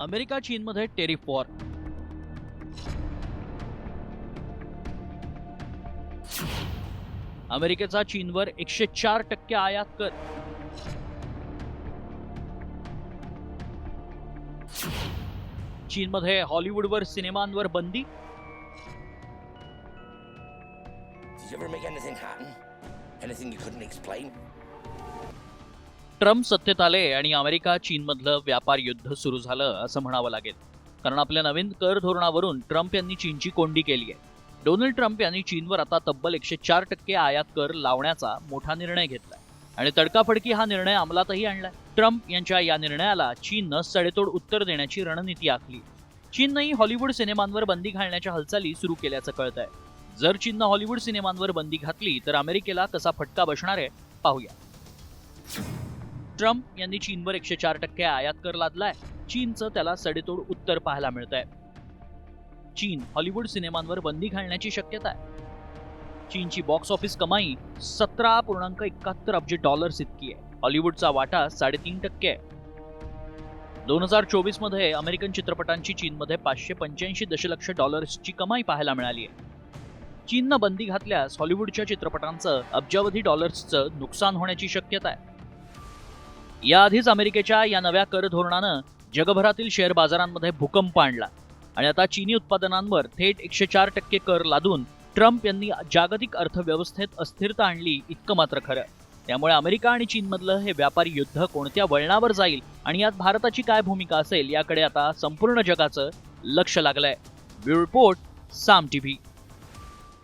America चीनमध्ये tariff war. अमेरिकेचा चीनवर 104% आयात कर. चीनमध्ये हॉलिवूडवर सिनेमांवर बंदी. Did you ever make anything happen? Anything you couldn't explain? Trump सत्तेत आले आणि अमेरिका चीनमधलं व्यापार युद्ध सुरू झालं असं म्हणावं लागेल. कारण आपल्या नवीन कर धोरणावरून ट्रम्प यांनी चीनची कोंडी केली आहे. डोनाल्ड ट्रम्प यांनी चीनवर आता तब्बल 104% आयात कर लावण्याचा मोठा निर्णय घेतलाय आणि तडकाफडकी हा निर्णय अंमलातही आणलाय. ट्रम्प यांच्या या निर्णयाला चीननं सडेतोड उत्तर देण्याची रणनीती आखली. चीननंही हॉलिवूड सिनेमांवर बंदी घालण्याच्या हालचाली सुरू केल्याचं कळतंय. जर चीननं हॉलिवूड सिनेमांवर बंदी घातली तर अमेरिकेला कसा फटका बसणार आहे पाहूया. ट्रम्प यांनी चीनवर 104% आयात कर लादलाय. चीनचं त्याला सडेतोड उत्तर पाहायला मिळतंय. चीन हॉलिवूड सिनेमांवर बंदी घालण्याची शक्यता आहे. चीनची बॉक्स ऑफिस कमाई $17.71 अब्ज इतकी आहे. हॉलिवूडचा वाटा 3.5% आहे. 2024 मध्ये अमेरिकन चित्रपटांची चीनमध्ये $585 दशलक्ष कमाई पाहायला मिळाली आहे. चीननं बंदी घातल्यास हॉलिवूडच्या चित्रपटांचं अब्जावधी डॉलर्सचं नुकसान होण्याची शक्यता आहे. याआधीच अमेरिकेच्या या नव्या कर धोरणानं जगभरातील शेअर बाजारांमध्ये भूकंप आणला आणि आता चीनी उत्पादनांवर थेट 104% कर लादून ट्रम्प यांनी जागतिक अर्थव्यवस्थेत अस्थिरता आणली इतकं मात्र खरं. त्यामुळे अमेरिका आणि चीनमधलं हे व्यापारी युद्ध कोणत्या वळणावर जाईल आणि यात भारताची काय भूमिका असेल याकडे आता संपूर्ण जगाचं लक्ष लागलंय. ब्युरो रिपोर्ट, साम टीव्ही.